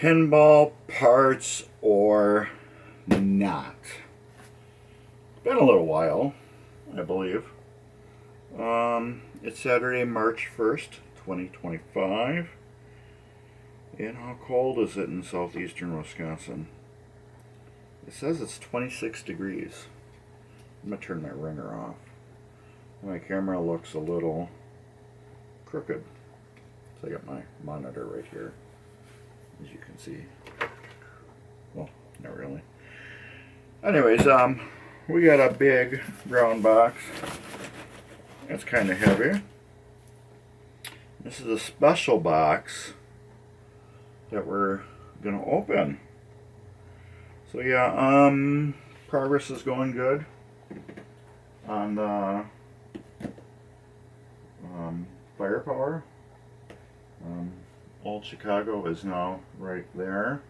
pinball parts or not? It's been a little while, I believe. It's Saturday, March 1st, 2025. And how cold is it in southeastern Wisconsin? It says it's 26 degrees. I'm going to turn my ringer off. My camera looks a little crooked. So I got my monitor right here, as you can see. Well, not really. Anyways, we got a big brown box. It's kind of heavy. This is a special box that we're gonna open. So yeah, progress is going good on the firepower. Old Chicago is now right there.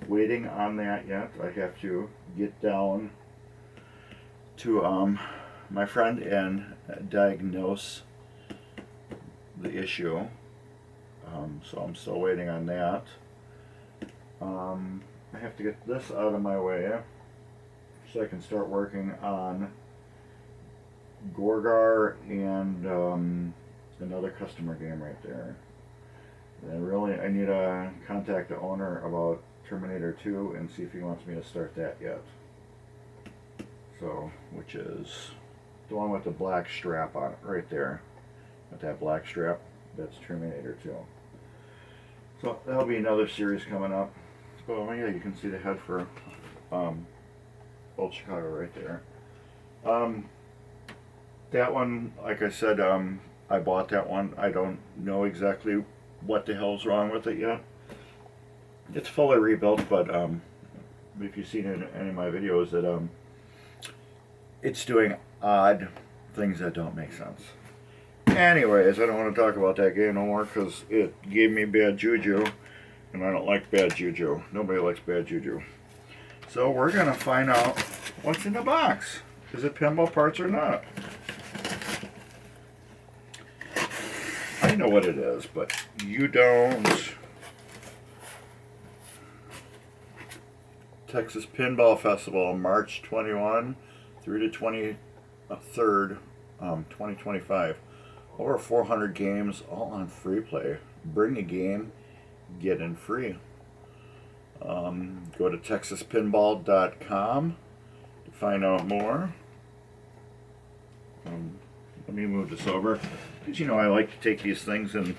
Waiting on that yet. I have to get down to my friend and diagnose the issue. So I'm still waiting on that. I have to get this out of my way so I can start working on Gorgar and another customer game right there. And really, I need to contact the owner about Terminator 2 and see if he wants me to start that yet. So, which is the one with the black strap on it, right there. With that black strap, that's Terminator 2. So that'll be another series coming up. So yeah, you can see the head for Old Chicago right there. That one, like I said, I bought that one. I don't know exactly what the hell's wrong with it yet. It's fully rebuilt, but if you've seen it in any of my videos, that it's doing odd things that don't make sense. Anyways, I don't want to talk about that game no more because it gave me bad juju, and I don't like bad juju. Nobody likes bad juju. So we're gonna find out what's in the box. Is it pinball parts or not? I know what it is, but you don't. Texas Pinball Festival, March 21 through to 23rd, 2025. Over 400 games, all on free play. Bring a game, get in free. Go to texaspinball.com to find out more. Let me move this over, because you know I like to take these things and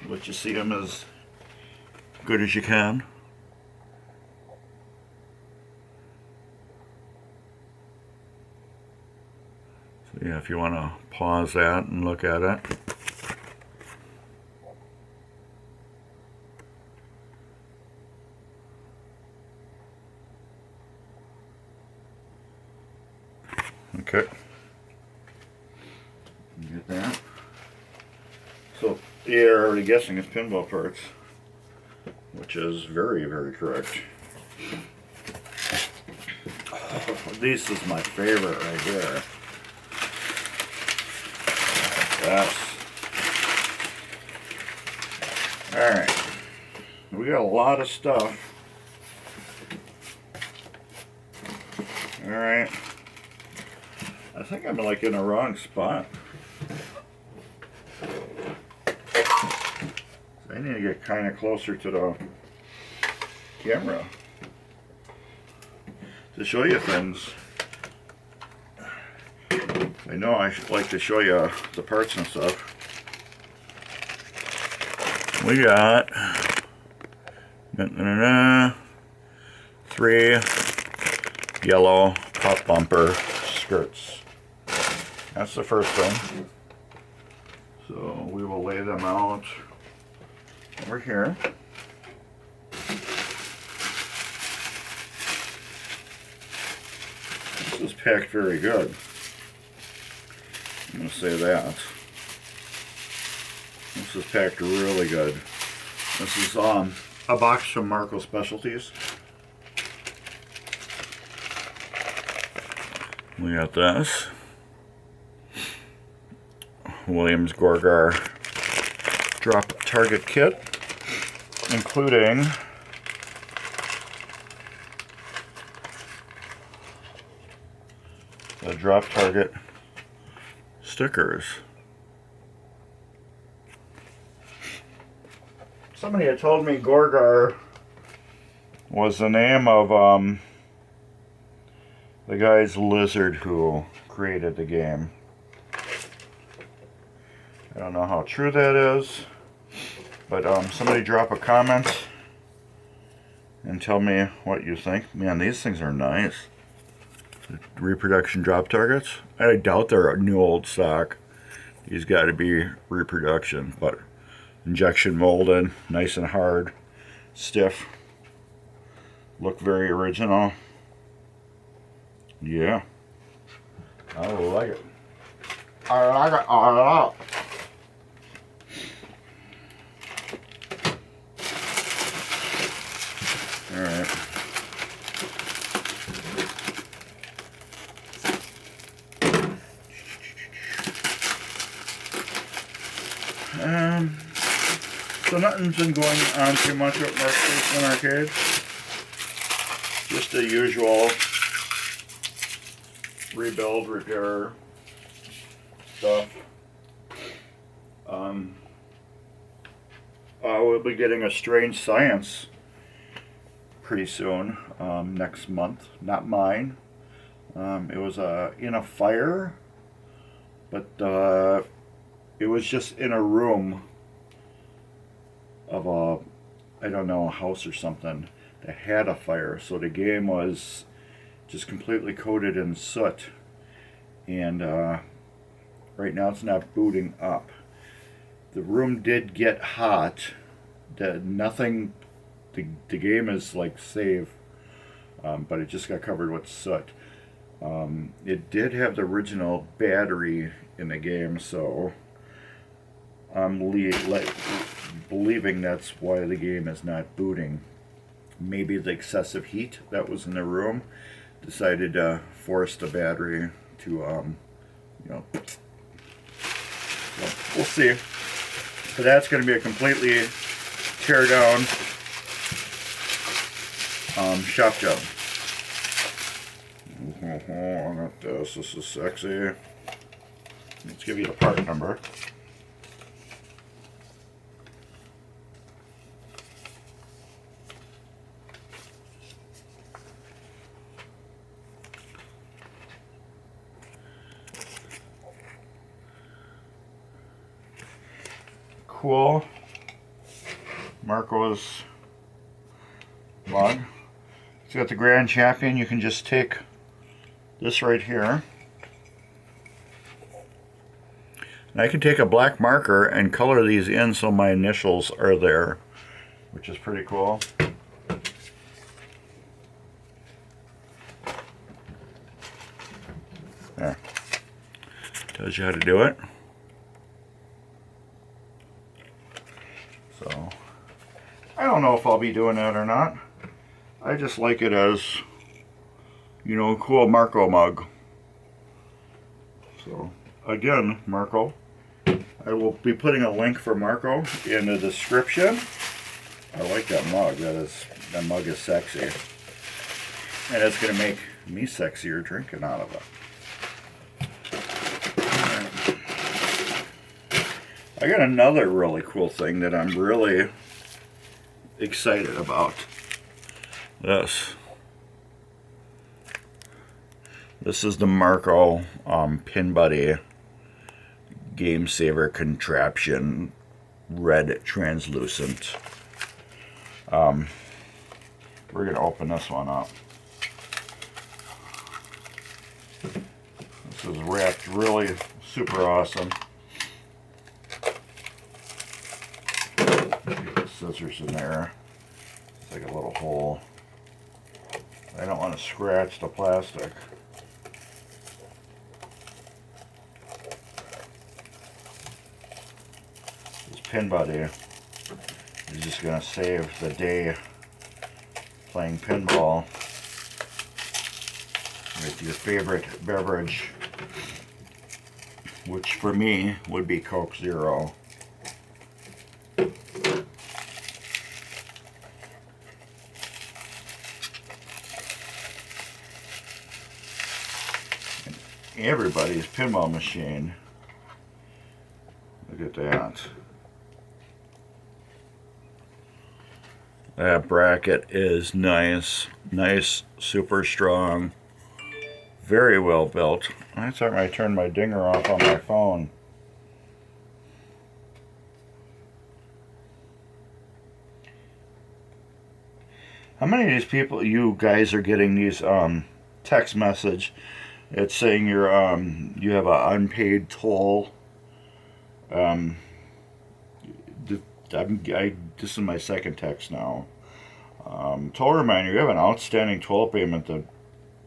let you see them as good as you can. So yeah, if you want to pause that and look at it. Okay. You get that? So you're already guessing it's pinball parts, which is very, very correct. Oh, this is my favorite right here. Yes. Alright. We got a lot of stuff. Alright. I think I'm like in the wrong spot. So I need to get kind of closer to the camera to show you things. I know I like to show you the parts and stuff. We got 3 yellow pop bumper skirts. That's the first thing. So we will lay them out over here. This is packed very good. I'm going to say that. This is packed really good. This is a box from Marco Specialties. We got this. Williams Gorgar drop target kit, including the drop target stickers. Somebody had told me Gorgar was the name of the guy's lizard who created the game. I don't know how true that is, but somebody drop a comment and tell me what you think. Man, these things are nice. Reproduction drop targets. I doubt they're a new old stock. These got to be reproduction, but injection molded, nice and hard, stiff. Look very original. Yeah, I like it. I like it a lot. All right. So nothing's been going on too much at Mark Policeman Arcade. Just the usual rebuild, repair stuff. We'll be getting a Strange Science pretty soon, next month. Not mine. It was in a fire, but it was just in a room of a, I don't know, a house or something that had a fire. So the game was just completely coated in soot, and right now it's not booting up. The room did get hot. The game is like save, but it just got covered with soot. It did have the original battery in the game, so I'm believing that's why the game is not booting. Maybe the excessive heat that was in the room decided to force the battery to, you know. So we'll see. But that's going to be a completely tear down shop job. I got this. This is sexy. Let's give you the part number. Cool. Marco's mug. It's got the Grand Champion. You can just take this right here. And I can take a black marker and color these in so my initials are there, which is pretty cool. There. Tells you how to do it. So, I don't know if I'll be doing that or not. I just like it as, you know, cool Marco mug. So, again, Marco, I will be putting a link for Marco in the description. I like that mug. That mug is sexy. And it's going to make me sexier drinking out of it. I got another really cool thing that I'm really excited about. This is the Marco Pin Buddy Game Saver Contraption Red Translucent. We're going to open this one up. This is wrapped really super awesome. Scissors in there. It's like a little hole. I don't want to scratch the plastic. This Pin Buddy is just going to save the day playing pinball with your favorite beverage, which for me would be Coke Zero. everybody's pinball machine. Look at that. That bracket is nice. Nice, super strong. Very well built. I thought I turned my dinger off on my phone. How many of these people, you guys, are getting these text message? It's saying you're you have an unpaid toll. This is my second text now. Toll reminder: you have an outstanding toll payment. The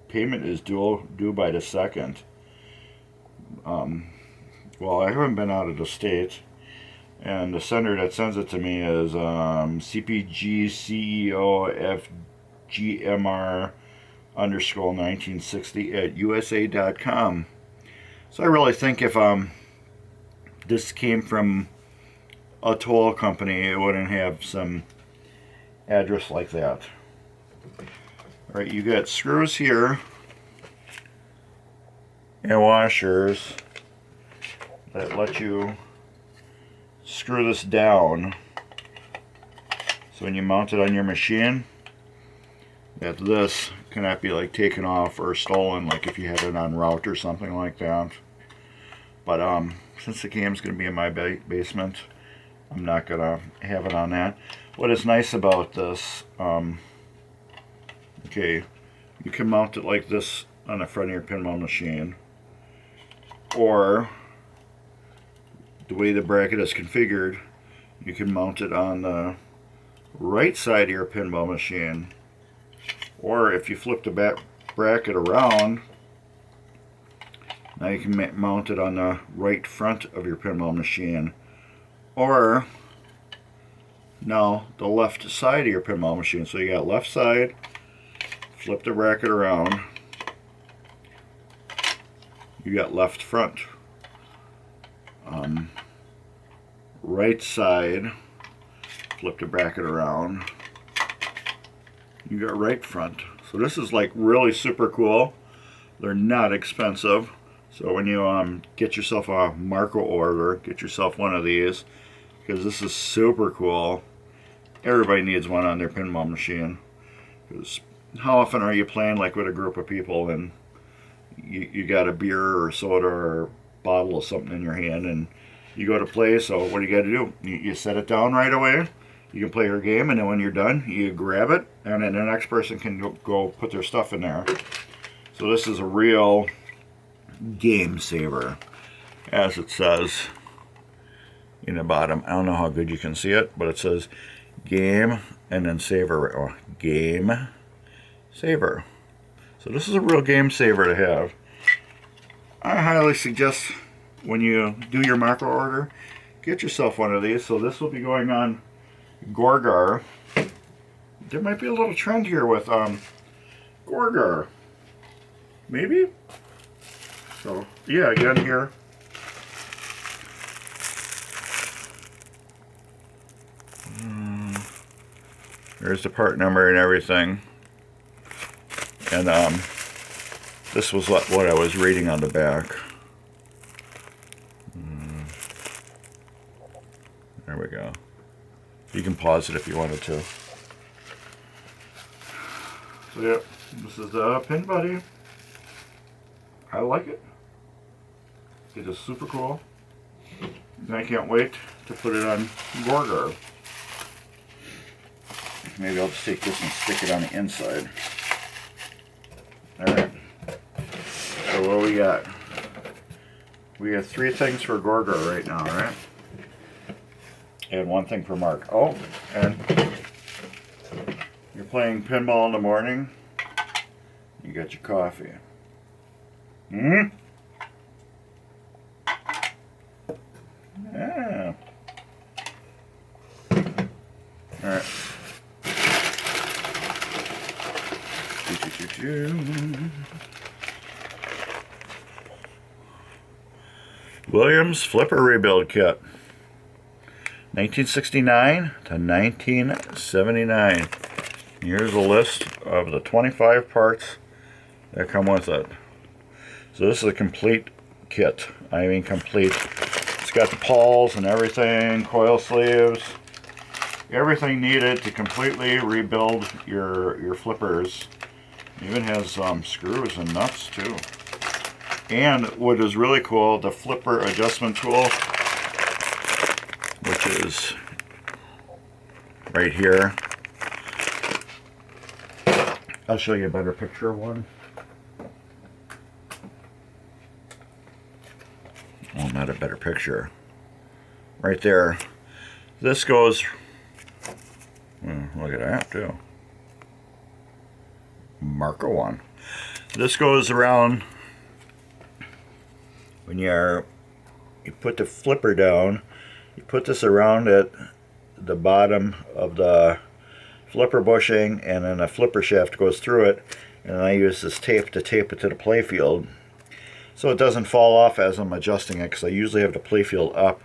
payment is due by the 2nd. Well, I haven't been out of the state, and the sender that sends it to me is CPG CEO FGMR _1960 at USA.com. So I really think if this came from a toll company, it wouldn't have some address like that. Alright, you got screws here and washers that let you screw this down, so when you mount it on your machine, that this cannot be like taken off or stolen, like if you had it on route or something like that. But since the game's going to be in my basement, I'm not going to have it on that. What is nice about this, okay, you can mount it like this on the front of your pinball machine, or the way the bracket is configured, you can mount it on the right side of your pinball machine, or if you flip the back bracket around, now you can mount it on the right front of your pinball machine, or now the left side of your pinball machine. So you got left side, flip the bracket around, you got left front. Right side, flip the bracket around, you got right front. So this is like really super cool. They're not expensive. So when you get yourself a Marco order, get yourself one of these, because this is super cool. Everybody needs one on their pinball machine. Because how often are you playing like with a group of people and you got a beer or soda or bottle of something in your hand and you go to play, so what do you got to do? You set it down right away, you can play your game, and then when you're done, you grab it, and then the next person can go put their stuff in there. So this is a real game saver, as it says in the bottom. I don't know how good you can see it, but it says game and then saver, or game saver. So this is a real game saver to have. I highly suggest when you do your Marco order, get yourself one of these. So this will be going on Gorgar. There might be a little trend here with Gorgar. Maybe? So yeah, again here. There's the part number and everything. And this was what I was reading on the back. There we go. You can pause it if you wanted to. So yeah, this is the Pin Buddy. I like it. It is super cool. And I can't wait to put it on Gorgar. Maybe I'll just take this and stick it on the inside. Alright. So what we got? We have 3 things for Gorgar right now, right? And 1 thing for Mark. Oh, and you're playing pinball in the morning. You got your coffee. Yeah. Alright. Williams Flipper Rebuild Kit. 1969 to 1979. Here's a list of the 25 parts that come with it. So this is a complete kit. I mean complete. It's got the pawls and everything, coil sleeves, everything needed to completely rebuild your flippers. It even has screws and nuts too. And what is really cool, the flipper adjustment tool, which is right here. I'll show you a better picture of one. Well, not a better picture. Right there. This goes, look at that too. Marco one. This goes around when you put the flipper down. You put this around at the bottom of the flipper bushing, and then a flipper shaft goes through it, and I use this tape to tape it to the playfield so it doesn't fall off as I'm adjusting it, because I usually have the playfield up.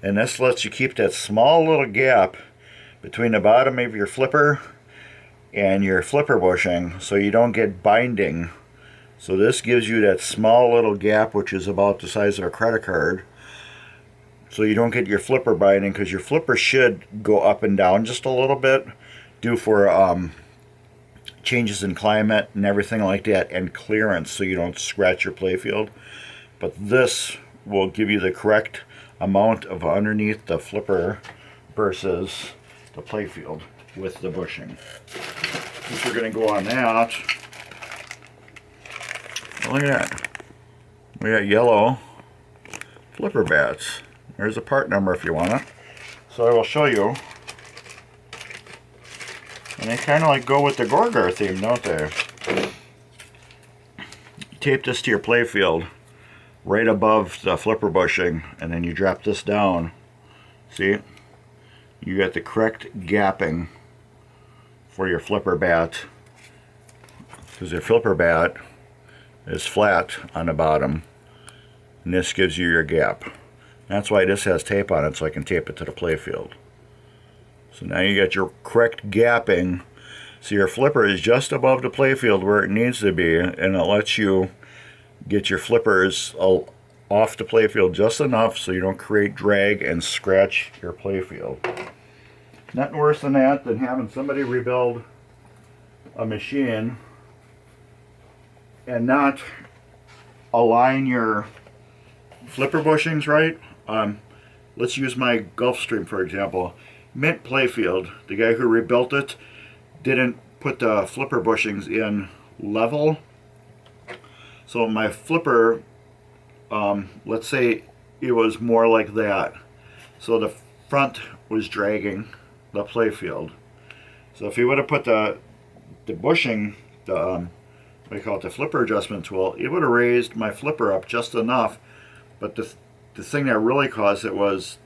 And this lets you keep that small little gap between the bottom of your flipper and your flipper bushing so you don't get binding. So this gives you that small little gap, which is about the size of a credit card, so you don't get your flipper binding, because your flipper should go up and down just a little bit due for changes in climate and everything like that, and clearance, so you don't scratch your playfield. But this will give you the correct amount of underneath the flipper versus the playfield with the bushing. If you're going to go on that, look at that. We got yellow flipper bats. There's a part number if you want it. So I will show you. And they kind of like go with the Gorgar theme, don't they? You tape this to your playfield right above the flipper bushing, and then you drop this down. See? You got the correct gapping for your flipper bat, because your flipper bat is flat on the bottom, and this gives you your gap. That's why this has tape on it, so I can tape it to the playfield. So now you got your correct gapping, so your flipper is just above the playfield where it needs to be, and it lets you get your flippers off the playfield just enough so you don't create drag and scratch your playfield. Nothing worse than that than having somebody rebuild a machine and not align your flipper bushings right. Let's use my Gulfstream for example. Mint playfield, the guy who rebuilt it didn't put the flipper bushings in level. So my flipper, let's say it was more like that. So the front was dragging the playfield. So if you would have put the bushing, the what do you call it, the flipper adjustment tool, it would have raised my flipper up just enough. But the thing that really caused it was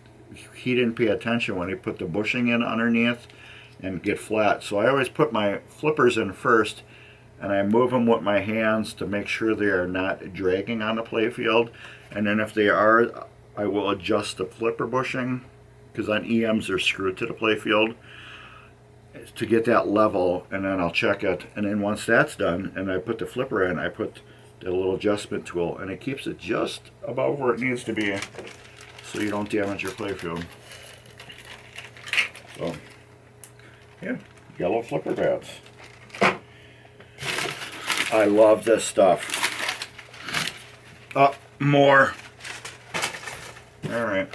he didn't pay attention when he put the bushing in underneath and get flat. So I always put my flippers in first, and I move them with my hands to make sure they are not dragging on the playfield. And then if they are, I will adjust the flipper bushing, because on EMs they're screwed to the playfield, to get that level, and then I'll check it. And then once that's done and I put the flipper in, I put the little adjustment tool, and it keeps it just about where it needs to be so you don't damage your playfield. So yeah, yellow flipper bats. I love this stuff. More. Alright.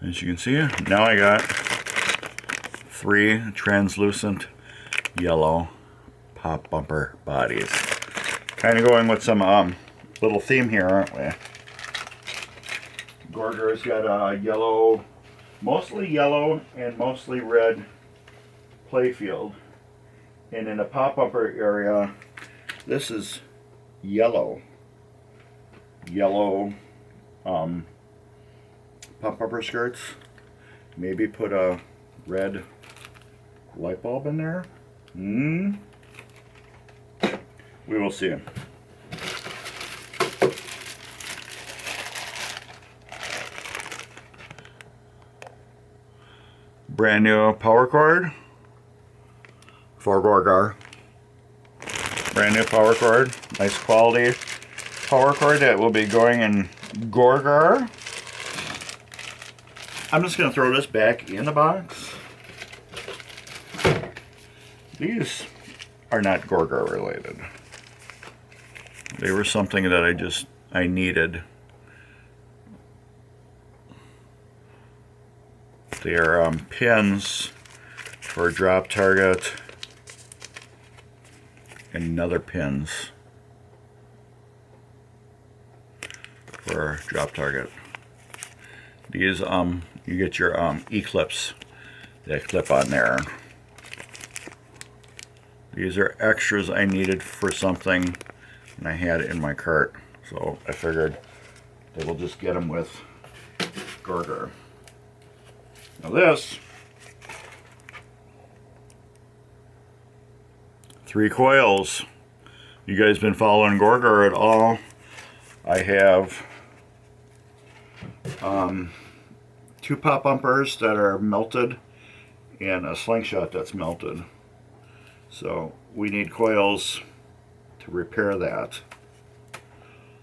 As you can see, now I got 3 translucent yellow pop bumper bodies. Kind of going with some little theme here, aren't we? Gorgar's got a yellow, mostly yellow and mostly red playfield. And in the pop bumper area, this is yellow. Yellow pop bumper skirts. Maybe put a red light bulb in there. We will see. Brand new power cord for Gorgar. Brand new power cord, nice quality power cord that will be going in Gorgar. I'm just going to throw this back in the box. These are not Gorgar related. They were something that I needed. They are pins for drop target and another pins for drop target. These you get your E-clips that clip on there. These are extras I needed for something and I had it in my cart, so I figured that we'll just get them with Gorgar. Now this, 3 coils. You guys been following Gorgar at all? I have 2 pop bumpers that are melted and a slingshot that's melted. So we need coils to repair that.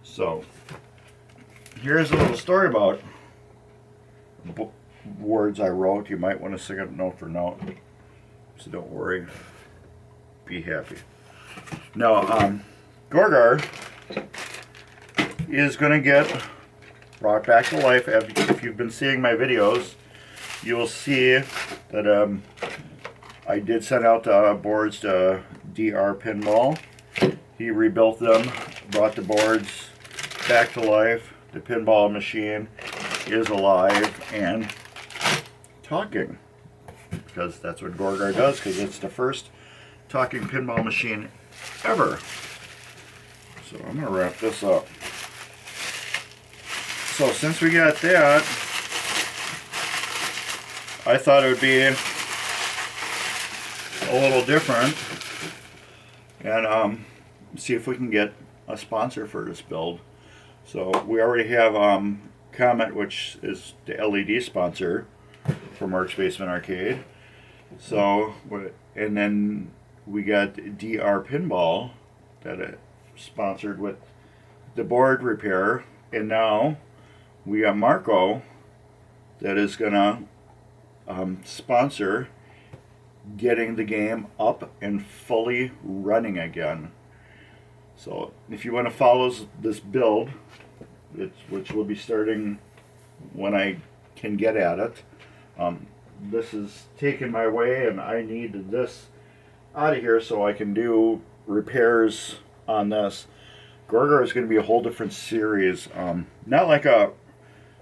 So here's a little story about words I wrote. You might want to stick it note for note, so don't worry, be happy. Now Gorgar is going to get brought back to life. If you've been seeing my videos, you'll see that I did send out boards to DR Pinball. He rebuilt them, brought the boards back to life. The pinball machine is alive and talking, because that's what Gorgar does, because it's the first talking pinball machine ever. So I'm going to wrap this up. So since we got that, I thought it would be a little different and see if we can get a sponsor for this build. So we already have Comet, which is the LED sponsor for Mark's Basement Arcade. So, and then we got DR Pinball that sponsored with the board repair, and now we got Marco that is gonna sponsor getting the game up and fully running again. So if you want to follow this build, which will be starting when I can get at it, this is taking my way and I need this out of here so I can do repairs on this. Gorgar is going to be a whole different series, not like the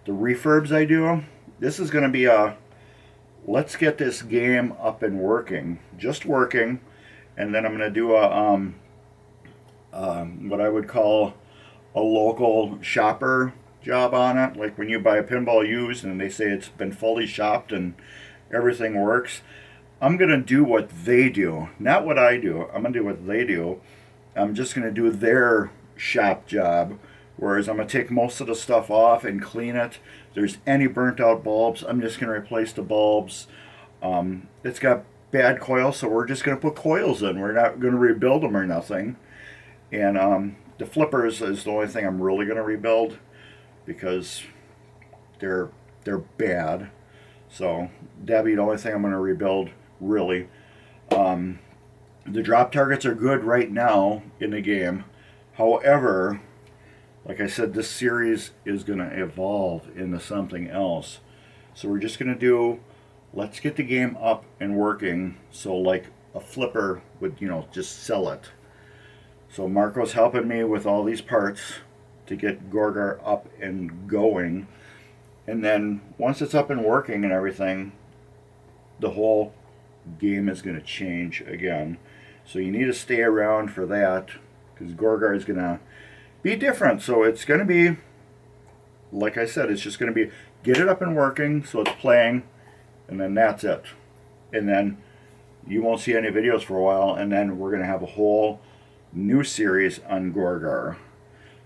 refurbs I do. This is going to be a let's get this game up and working, just working, and then I'm going to do a what I would call a local shopper job on it. Like when you buy a pinball used and they say it's been fully shopped and everything works, I'm going to do what they do, not what I do. I'm going to do what they do. I'm just going to do their shop job, whereas I'm going to take most of the stuff off and clean it. If there's any burnt out bulbs, I'm just going to replace the bulbs. It's got bad coils, so we're just going to put coils in. We're not going to rebuild them or nothing. And the flippers is the only thing I'm really going to rebuild, because they're bad. So that'd be the only thing I'm going to rebuild, really. The drop targets are good right now in the game. However, like I said, this series is going to evolve into something else. So we're just going to do, let's get the game up and working, so like a flipper would, just sell it. So Marco's helping me with all these parts to get Gorgar up and going. And then once it's up and working and everything, the whole game is going to change again. So you need to stay around for that, because Gorgar is going to be different. So it's going to be, like I said, it's just going to be get it up and working so it's playing, and then that's it. And then you won't see any videos for a while, and then we're going to have a whole new series on Gorgar.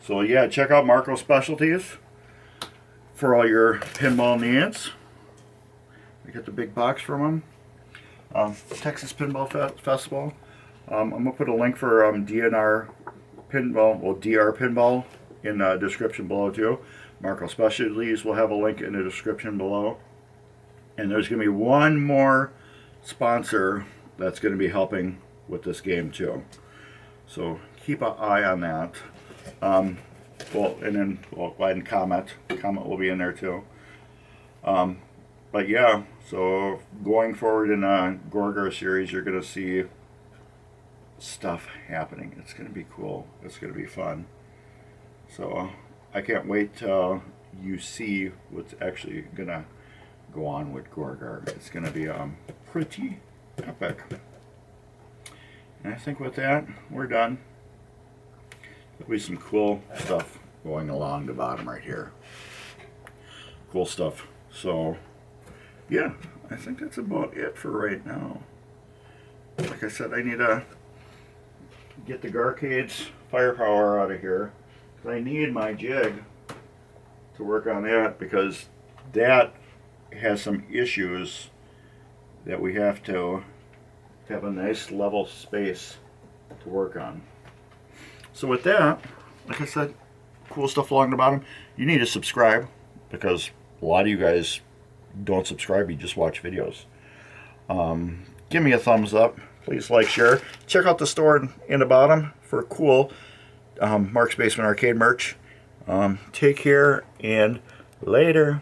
So yeah, check out Marco Specialties for all your pinball needs. I got the big box from him. Texas Pinball Festival. I'm going to put a link for DNR Pinball, well, DR Pinball in the description below too. Marco Specialties will have a link in the description below. And there's going to be one more sponsor that's going to be helping with this game too. So keep an eye on that. Well, and then go ahead and comment. Comment will be in there too. But yeah, so going forward in a Gorgar series, you're going to see stuff happening. It's going to be cool. It's going to be fun. So I can't wait till you see what's actually going to go on with Gorgar. It's going to be pretty epic. And I think with that, we're done. There'll be some cool stuff going along the bottom right here. Cool stuff. So, yeah, I think that's about it for right now. Like I said, I need to get the Garcade's firepower out of here. I need my jig to work on that because that has some issues that we have to have a nice level space to work on. So with that, like I said, cool stuff along the bottom. You need to subscribe because a lot of you guys don't subscribe, you just watch videos. Give me a thumbs up. Please like, share. Check out the store in the bottom for cool Mark's Basement Arcade merch. Take care and later.